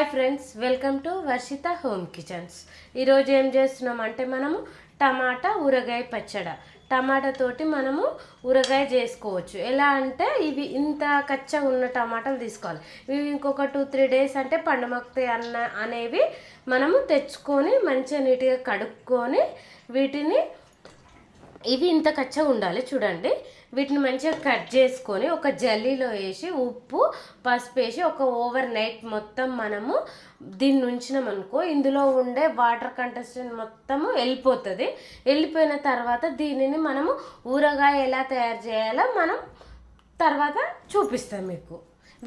Hi friends, welcome to Varshita home kitchens. ఈరోజు ఏం చేస్తున్నామంటే మనము టమాటా ఊరగాయ పచ్చడి. టమాటా తోటి మనము ఊరగాయ చేసుకోవచ్చు. ఎలా అంటే ఇవి ఇంత కచ్చగా ఉన్న టమాటాలు తీసుకోవాలి. ఇవి ఇంకొక 2-3 డేస్ అంటే పండుమక్తాయి అనేవి మనము తెచ్చుకొని మంచిగా నీట్గా కడుక్కొని వీటిని ఇవి ఇంత కచ్చగా ఉండాలి చూడండి. వీటిని మంచిగా కట్ చేసుకొని ఒక జల్లీలో వేసి ఉప్పు పసుపు వేసి ఒక ఓవర్ నైట్ మొత్తం మనము దీన్ని ఉంచినామనుకో ఇందులో ఉండే వాటర్ కంటెస్టెంట్ మొత్తము వెళ్ళిపోతుంది. వెళ్ళిపోయిన తర్వాత దీనిని మనము ఊరగాయ ఎలా తయారు చేయాలో మనం తర్వాత చూపిస్తాను మీకు.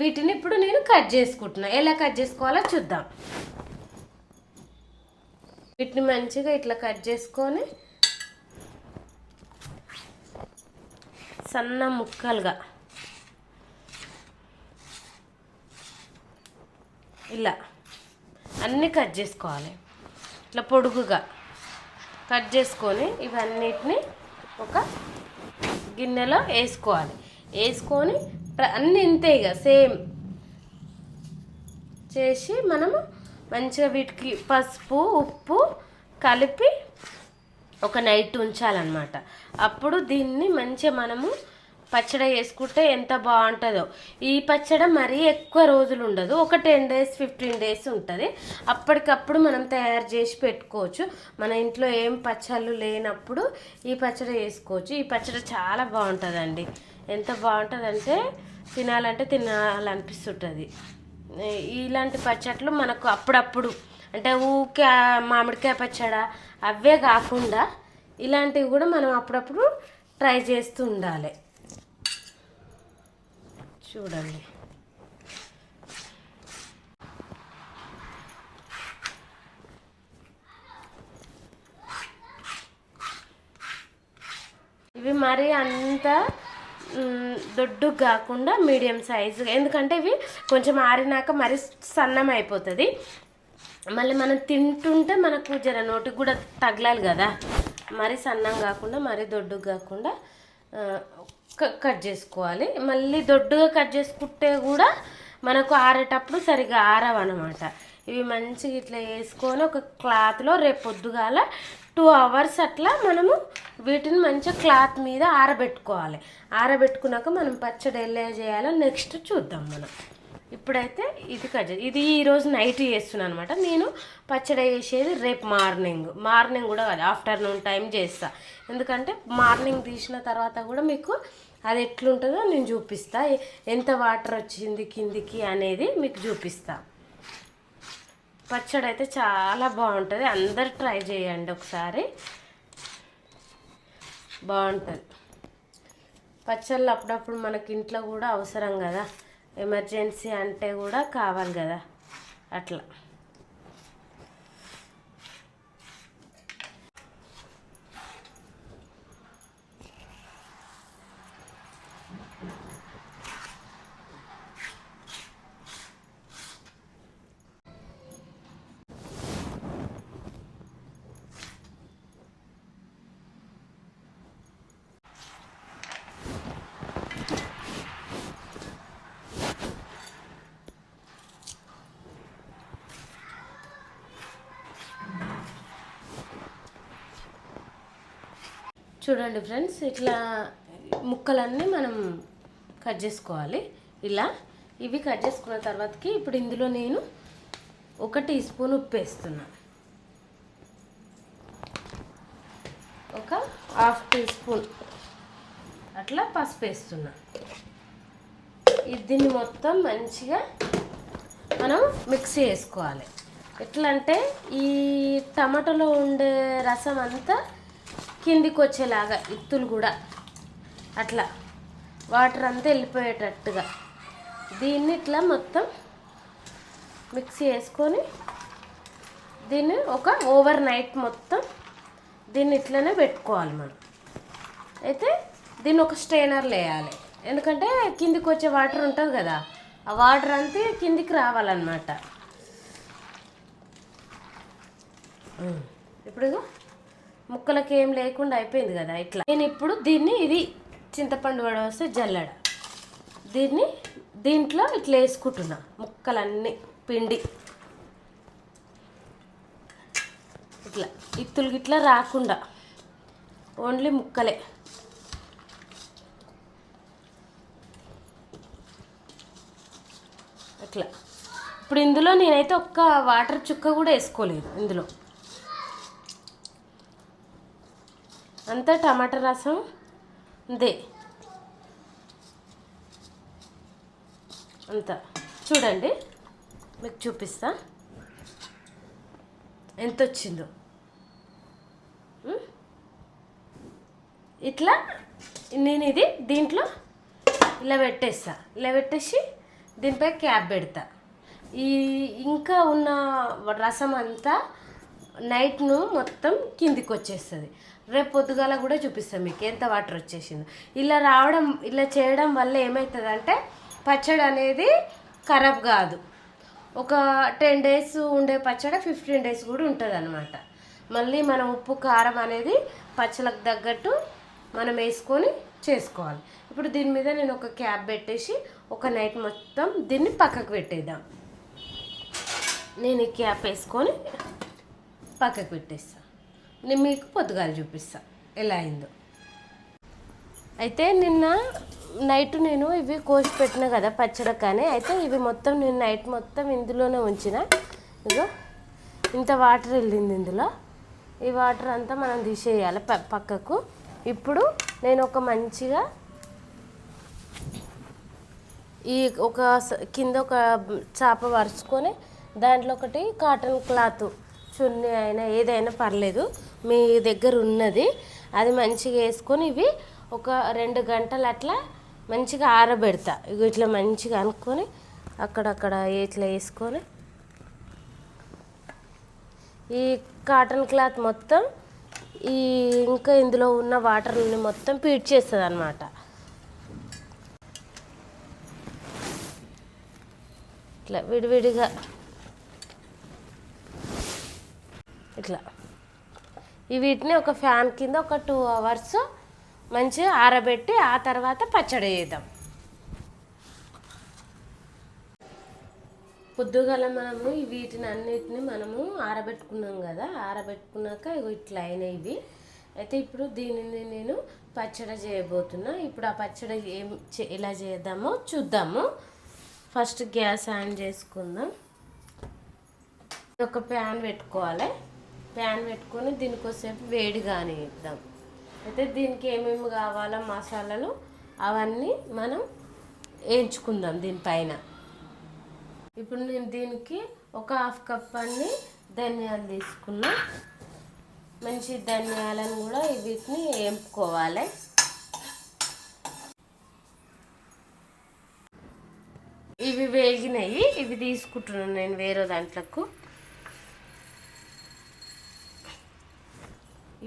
వీటిని ఇప్పుడు నేను కట్ చేసుకుంటున్నా. ఎలా కట్ చేసుకోవాలో చూద్దాం. వీటిని మంచిగా ఇట్లా కట్ చేసుకొని సన్న ముక్కలుగా ఇలా అన్నీ కట్ చేసుకోవాలి. ఇట్లా పొడుగుగా కట్ చేసుకొని ఇవన్నిటిని ఒక గిన్నెలో వేసుకోవాలి. వేసుకొని అన్నీ ఇంతే ఇక సేమ్ చేసి మనము మంచిగా వీటికి పసుపు ఉప్పు కలిపి ఒక నైట్ ఉంచాలన్నమాట. అప్పుడు దీన్ని మంచిగా మనము పచ్చడి వేసుకుంటే ఎంత బాగుంటుందో. ఈ పచ్చడి మరీ ఎక్కువ రోజులు ఉండదు, ఒక 10 days 15 days ఉంటుంది. అప్పటికప్పుడు మనం తయారు చేసి పెట్టుకోవచ్చు. మన ఇంట్లో ఏం పచ్చళ్ళు లేనప్పుడు ఈ పచ్చడి వేసుకోవచ్చు. ఈ పచ్చడి చాలా బాగుంటుందండి. ఎంత బాగుంటుందంటే తినాలనిపిస్తుంటుంది. ఇలాంటి పచ్చట్లు మనకు అప్పుడప్పుడు అంటే ఊకే మామిడికాయ పచ్చడి అవే కాకుండా ఇలాంటివి కూడా మనం అప్పుడప్పుడు ట్రై చేస్తూ ఉండాలి. చూడండి, ఇవి మరి అంత దొడ్డు కాకుండా మీడియం సైజు, ఎందుకంటే ఇవి కొంచెం ఆరినాక మరి సన్నం అయిపోతుంది. మళ్ళీ మనం తింటుంటే మనకు జర నోటికి కూడా తగలాలి కదా. మరి సన్నం కాకుండా మరి దొడ్డు కాకుండా కట్ చేసుకోవాలి. మళ్ళీ దొడ్డుగా కట్ చేసుకుంటే కూడా మనకు ఆరేటప్పుడు సరిగా ఆరవన్నమాట. ఇవి మంచిగా ఇట్లా వేసుకొని ఒక క్లాత్లో రేపు పొద్దుగాల 2 hours అట్లా మనము వీటిని మంచిగా క్లాత్ మీద ఆరబెట్టుకోవాలి. ఆరబెట్టుకున్నాక మనం పచ్చడి ఎలా చేయాలో నెక్స్ట్ చూద్దాం మనం. ఇప్పుడైతే ఇది ఈరోజు నైట్ చేస్తున్నాను అనమాట. నేను పచ్చడి చేసేది రేపు మార్నింగ్ కూడా కాదు, ఆఫ్టర్నూన్ టైం చేస్తా. ఎందుకంటే మార్నింగ్ తీసిన తర్వాత కూడా మీకు అది ఎట్లుంటుందో నేను చూపిస్తా. ఎంత వాటర్ వచ్చింది కిందికి అనేది మీకు చూపిస్తా. పచ్చడి అయితే చాలా బాగుంటుంది. అందరు ట్రై చేయండి ఒకసారి, బాగుంటుంది. పచ్చళ్ళు అప్పుడప్పుడు మనకి ఇంట్లో కూడా అవసరం కదా, ఎమర్జెన్సీ అంటే కూడా కావాలి కదా, అట్లా. చూడండి ఫ్రెండ్స్, ఇట్లా ముక్కలన్నీ మనం కట్ చేసుకోవాలి. ఇలా ఇవి కట్ చేసుకున్న తర్వాతకి ఇప్పుడు ఇందులో నేను 1 teaspoon ఉప్పు వేస్తున్నా, ఒక 1/2 teaspoon అట్లా పసుపు వేస్తున్నా. దీన్ని మొత్తం మంచిగా మనం మిక్సీ చేసుకోవాలి. ఎట్లా అంటే ఈ టమాటాలో ఉండే రసం అంతా కిందికి వచ్చేలాగా, ఇత్తులు కూడా అట్లా వాటర్ అంతా వెళ్ళిపోయేటట్టుగా దీన్ని ఇట్లా మొత్తం మిక్సీ వేసుకొని దీన్ని ఒక ఓవర్ నైట్ మొత్తం దీన్ని ఇట్లనే పెట్టుకోవాలి మనం. అయితే దీన్ని ఒక స్ట్రైనర్లో వేయాలి, ఎందుకంటే కిందికి వచ్చే వాటర్ ఉంటుంది కదా, ఆ వాటర్ అంతా కిందికి రావాలన్నమాట. ఇప్పుడు ముక్కలకి ఏం లేకుండా అయిపోయింది కదా. ఇట్లా నేను ఇప్పుడు ఇది చింతపండు వడవస్తే జల్లెడ, దీంట్లో ఇట్లా వేసుకుంటున్నా ముక్కలన్నీ పిండి. ఇట్లా ఇత్తులు గిట్లా రాకుండా ఓన్లీ ముక్కలే. అట్లా. ఇప్పుడు ఇందులో నేనైతే ఒక్క వాటర్ చుక్క కూడా వేసుకోలేదు. ఇందులో అంతా టమాటా రసం అంతే అంతా. చూడండి మీకు చూపిస్తా ఎంత వచ్చిందో. ఇట్లా నేను ఇది దీంట్లో ఇలా పెట్టేస్తా. ఇలా పెట్టేసి దీనిపై క్యాప్ పెడతా. ఈ ఇంకా ఉన్న రసం అంతా నైట్ను మొత్తం కిందికి వచ్చేస్తుంది. రేపు పొద్దుగాల కూడా చూపిస్తాను మీకు ఎంత వాటర్ వచ్చేసిందో. ఇలా చేయడం వల్ల ఏమవుతుందంటే పచ్చడి అనేది ఖరాబ్ కాదు. ఒక 10 days ఉండే పచ్చడి 15 days కూడా ఉంటుంది అన్నమాట. మళ్ళీ మనం ఉప్పు కారం అనేది పచ్చళ్ళకు తగ్గట్టు మనం వేసుకొని చేసుకోవాలి. ఇప్పుడు దీని మీద నేను ఒక క్యాప్ పెట్టేసి ఒక నైట్ మొత్తం దీన్ని పక్కకు పెట్టేద్దాం. నేను ఈ క్యాప్ వేసుకొని పక్కకు పెట్టేస్తాను. నేను మీకు పొద్దుగాల చూపిస్తాను ఎలా అయిందో. అయితే నిన్న నైట్ నేను ఇవి కోసి పెట్టిన కదా పచ్చడి. కానీ అయితే ఇవి మొత్తం నేను నైట్ మొత్తం ఇందులోనే ఉంచిన. ఇగో ఇంత వాటర్ వెళ్ళింది ఇందులో. ఈ వాటర్ అంతా మనం తీసేయాలి పక్కకు. ఇప్పుడు నేను ఒక మంచిగా కింద ఒక చాప వరుసుకొని దాంట్లో ఒకటి కాటన్ క్లాత్ చున్నీ అయినా ఏదైనా పర్లేదు మీ దగ్గర ఉన్నది అది మంచిగా వేసుకొని ఇవి ఒక 2 గంటలు అట్లా మంచిగా ఆరబెడతా. ఇట్లా మంచిగా అనుకొని అక్కడక్కడ ఇట్లా వేసుకొని ఈ కాటన్ క్లాత్ మొత్తం ఇంకా ఇందులో ఉన్న వాటర్ని మొత్తం పీడ్ చేస్తుంది అన్నమాట. ఇట్లా విడివిడిగా ఇట్లా వీటిని ఒక ఫ్యాన్ కింద ఒక 2 hours మంచిగా ఆరబెట్టి ఆ తర్వాత పచ్చడి చేద్దాం. పొద్దుగాల మనము వీటిని అన్నిటిని మనము ఆరబెట్టుకున్నాం కదా. ఆరబెట్టుకున్నాక ఇట్లా అయినాయి ఇవి. అయితే ఇప్పుడు దీనిని నేను పచ్చడి చేయబోతున్నా. ఇప్పుడు ఆ పచ్చడి ఎలా చేద్దామో చూద్దాము. ఫస్ట్ గ్యాస్ ఆన్ చేసుకుందాం. ఒక ప్యాన్ పెట్టుకోవాలి. ప్యాన్ పెట్టుకొని దీనికోసేపు వేడి కానిద్దాం. అయితే దీనికి ఏమేమి కావాలో మసాలాలు అవన్నీ మనం వేయించుకుందాం దీనిపైన. ఇప్పుడు నేను దీనికి ఒక 1/2 cup అన్ని ధనియాలు తీసుకున్నా. మంచి ధనియాలను కూడా వీటిని వేపుకోవాలి. ఇవి వేగినాయి. ఇవి తీసుకుంటున్నాను నేను వేరే దాంట్లకు.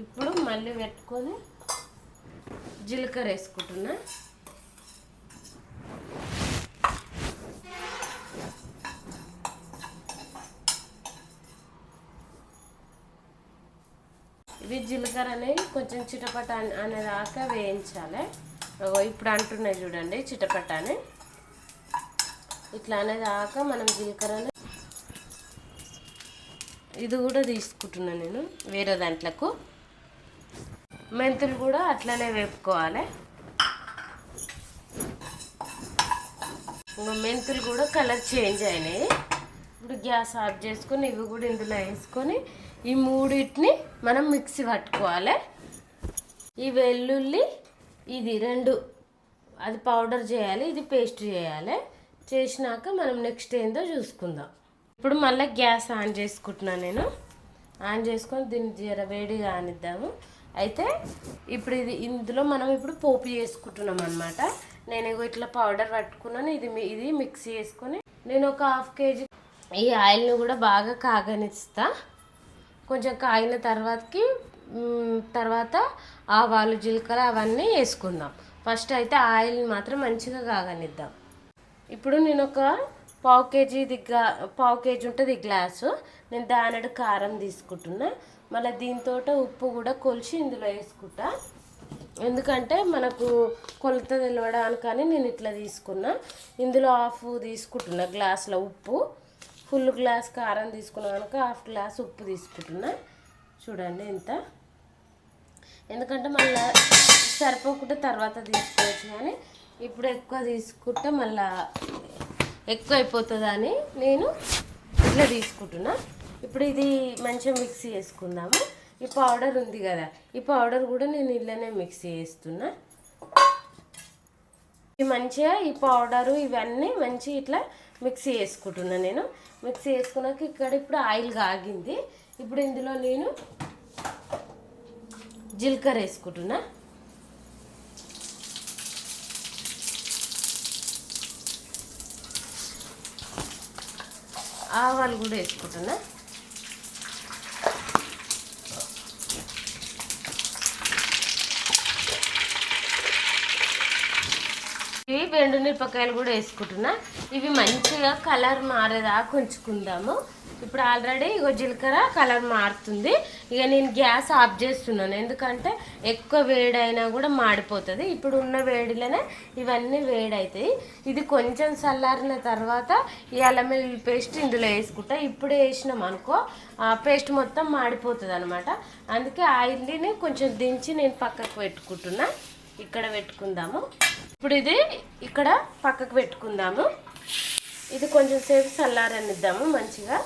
ఇప్పుడు మళ్ళీ పెట్టుకొని జీలకర్ర వేసుకుంటున్నా. ఇవి జీలకర్ర అనేవి కొంచెం చిటపట అనేదాకా వేయించాలి. ఇప్పుడు అంటున్నాయి చూడండి చిటపట అని. ఇట్లా అనేదాకా మనం జీలకర్రని ఇది కూడా తీసుకుంటున్నాను నేను వేరే దాంట్లకు. మెంతులు కూడా అట్లనే వేపుకోవాలి. మెంతులు కూడా కలర్ చేంజ్ అయినాయి. ఇప్పుడు గ్యాస్ ఆఫ్ చేసుకొని ఇవి కూడా ఇందులో వేసుకొని ఈ మూడింటిని మనం మిక్సీ పట్టుకోవాలి. ఈ వెల్లుల్లి ఇది 2 అది పౌడర్ చేయాలి, ఇది పేస్ట్ చేయాలి. చేసినాక మనం నెక్స్ట్ ఏందో చూసుకుందాం. ఇప్పుడు మళ్ళీ గ్యాస్ ఆన్ చేసుకుంటున్నాను నేను. ఆన్ చేసుకొని దీన్ని జర వేడిగా ఆనిద్దాము. అయితే ఇప్పుడు ఇందులో మనం ఇప్పుడు పోపు చేసుకుంటున్నాం అన్నమాట. నేను ఇట్లా పౌడర్ పట్టుకున్నాను. ఇది మిక్సీ చేసుకొని నేను ఒక 1/2 kg ఈ ఆయిల్ని కూడా బాగా కాగనిస్తా. కొంచెం కాగిన తర్వాత ఆవాలు జీలకర్ర అవన్నీ వేసుకుందాం. ఫస్ట్ అయితే ఆయిల్ని మాత్రం మంచిగా కాగనిద్దాం. ఇప్పుడు నేను ఒక 1/4 kg ఉంటుంది గ్లాసు. నేను దానడు కారం తీసుకుంటున్నా. మళ్ళీ దీంతో ఉప్పు కూడా కొలిచి ఇందులో వేసుకుంటా. ఎందుకంటే మనకు కొలత తెలియడానికని నేను ఇట్లా తీసుకున్నా. ఇందులో 1/2 తీసుకుంటున్నా గ్లాసులో ఉప్పు. ఫుల్ గ్లాస్ కారం తీసుకున్నా కనుక 1/2 గ్లాస్ ఉప్పు తీసుకుంటున్నా. చూడండి ఎంత, ఎందుకంటే మళ్ళీ సరిపోకుండా తర్వాత తీసుకోవచ్చు, కానీ ఇప్పుడు ఎక్కువ తీసుకుంటే మళ్ళీ ఎక్కువ అయిపోతుందని నేను ఇట్లా తీసుకుంటున్నా. ఇప్పుడు ఇది మంచిగా మిక్సీ చేసుకుందాము. ఈ పౌడర్ ఉంది కదా, ఈ పౌడర్ కూడా నేను ఇళ్ళనే మిక్సీ చేస్తున్నా. మంచిగా ఈ పౌడరు ఇవన్నీ మంచిగా ఇట్లా మిక్సీ చేసుకుంటున్నా. నేను మిక్సీ చేసుకున్నాక ఇక్కడ ఇప్పుడు ఆయిల్ కాగింది. ఇప్పుడు ఇందులో నేను జీలకర్ర వేసుకుంటున్నా. ఆవాలు కూడా వేసుకుంటున్నా. ఇవి ఎండుమిరపకాయలు కూడా వేసుకుంటున్నా. ఇవి మంచిగా కలర్ మారేదాకా ఉంచుకుందాము. ఇప్పుడు ఆల్రెడీ ఇగో జీలకర్ర కలర్ మారుతుంది. ఇక నేను గ్యాస్ ఆఫ్ చేస్తున్నాను, ఎందుకంటే ఎక్కువ వేడైనా కూడా మాడిపోతుంది. ఇప్పుడు ఉన్న వేడిలోనే ఇవన్నీ వేడవుతాయి. ఇది కొంచెం చల్లారిన తర్వాత ఈ అల్లం వెల్లుల్లి పేస్ట్ ఇందులో వేసుకుంటా. ఇప్పుడు వేసినాం అనుకో ఆ పేస్ట్ మొత్తం మాడిపోతుంది అనమాట. అందుకే ఆయిల్ని కొంచెం దించి నేను పక్కకు పెట్టుకుంటున్నా. ఇక్కడ పెట్టుకుందాము. ఇప్పుడు ఇది ఇక్కడ పక్కకు పెట్టుకుందాము. ఇది కొంచెం సేపు చల్లారనిద్దాము. మంచిగా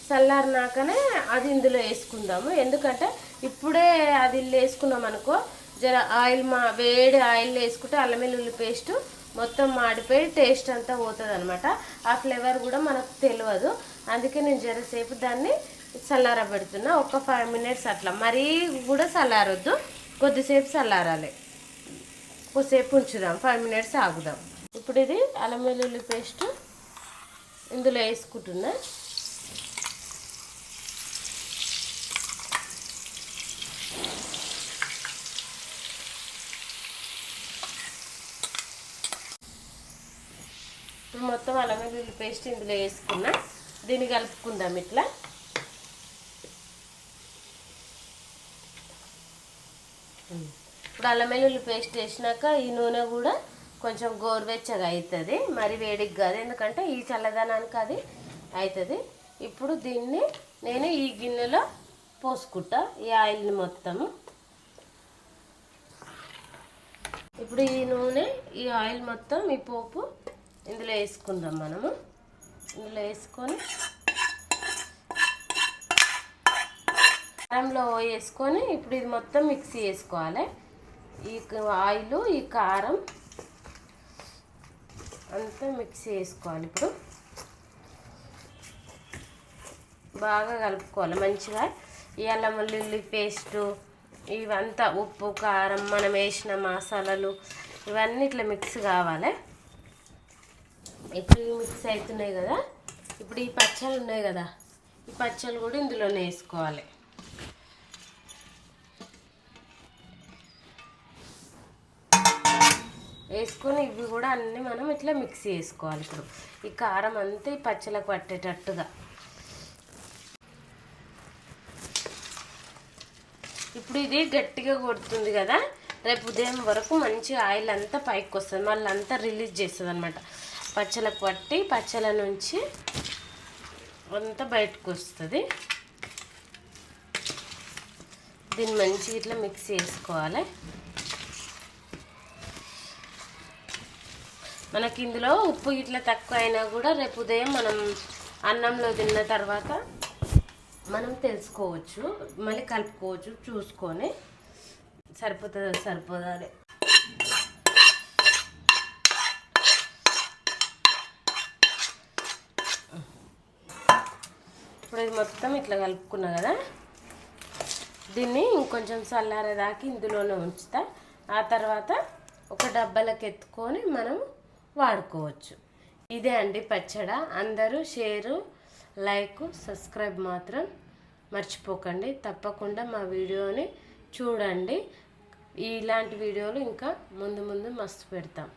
చల్లారినాకనే అది ఇందులో వేసుకుందాము. ఎందుకంటే ఇప్పుడే అది వేసుకున్నాం అనుకో జర ఆయిల్ వేడి ఆయిల్ వేసుకుంటే అల్లం వెల్లుల్లి పేస్ట్ మొత్తం మాడిపోయి టేస్ట్ అంతా పోతుంది అనమాట. ఆ ఫ్లేవర్ కూడా మనకు తెలియదు. అందుకే నేను జరసేపు దాన్ని చల్లారబెడుతున్నా. ఒక 5 minutes అట్లా, మరీ కూడా చల్లారొద్దు, కొద్దిసేపు చల్లారాలి. కొద్దిసేపు ఉంచుదాం, 5 minutes ఆగుదాం. ఇప్పుడు ఇది అల్లం వెల్లుల్లి పేస్ట్ ఇందులో వేసుకుంటున్నా. ఇప్పుడు మొత్తం అల్లం వెల్లుల్లి పేస్ట్ ఇందులో వేసుకున్నా. దీన్ని కలుపుకుందాం ఇట్లా. ఇప్పుడు అల్లం వెల్లుల్లి పేస్ట్ వేసినాక ఈ నూనె కూడా కొంచెం గోరువెచ్చగా అవుతుంది, మరి వేడికి కాదు, ఎందుకంటే ఈ చల్లదనానికి అది అవుతుంది. ఇప్పుడు దీన్ని నేను ఈ గిన్నెలో పోసుకుంటా ఈ ఆయిల్ని మొత్తము. ఇప్పుడు ఈ నూనె ఈ ఆయిల్ మొత్తం ఈ పోపు ఇందులో వేసుకుందాం. మనము ఇందులో వేసుకొని కారంలో వేసుకొని ఇప్పుడు ఇది మొత్తం మిక్సీ చేసుకోవాలి. ఈ ఆయిల్ ఈ కారం అంతా మిక్సీ చేసుకోవాలి. ఇప్పుడు బాగా కలుపుకోవాలి మంచిగా. ఈ అల్లం వెల్లుల్లి పేస్టు ఇవంతా ఉప్పు కారం మనం వేసిన మసాలాలు ఇవన్నీ ఇట్లా మిక్స్ కావాలి. ఇప్పుడు మిక్స్ అవుతున్నాయి కదా, ఇప్పుడు ఈ పచ్చళ్ళు ఉన్నాయి కదా, ఈ పచ్చళ్ళు కూడా ఇందులోనే వేసుకోవాలి. వేసుకొని ఇవి కూడా అన్నీ మనం ఇట్లా మిక్సీ చేసుకోవాలి. ఇప్పుడు ఈ కారం అంతా ఈ పచ్చళ్ళకు పట్టేటట్టుగా. ఇప్పుడు ఇది గట్టిగా కొడుతుంది కదా, రేపు ఉదయం వరకు మంచి ఆయిల్ అంతా పైకి వస్తుంది, మళ్ళీ అంతా రిలీజ్ చేస్తుంది అనమాట. పచ్చళ్ళకు పట్టి పచ్చళ్ళ నుంచి అంతా బయటకు వస్తుంది. దీన్ని మంచిగా ఇట్లా మిక్స్ చేసుకోవాలి. మనకి ఇందులో ఉప్పు ఇట్లా తక్కువ అయినా కూడా రేపు ఉదయం మనం అన్నంలో తిన్న తర్వాత మనం తెలుసుకోవచ్చు, మళ్ళీ కలుపుకోవచ్చు చూసుకొని సరిపోతుందో సరిపోదా అని. ఇప్పుడు ఇది మొత్తం ఇట్లా కలుపుకున్నా కదా, దీన్ని ఇంకొంచెం చల్లారేదాకా ఇందులోనే ఉంచుతా. ఆ తర్వాత ఒక డబ్బాలకు ఎత్తుకొని మనం వాడుకోవచ్చు. ఇదే అండి పచ్చడి. అందరూ షేరు, లైక్, సబ్స్క్రైబ్ మాత్రం మర్చిపోకండి. తప్పకుండా మా వీడియోని చూడండి. ఇలాంటి వీడియోలు ఇంకా ముందు మస్తు పెడతాం.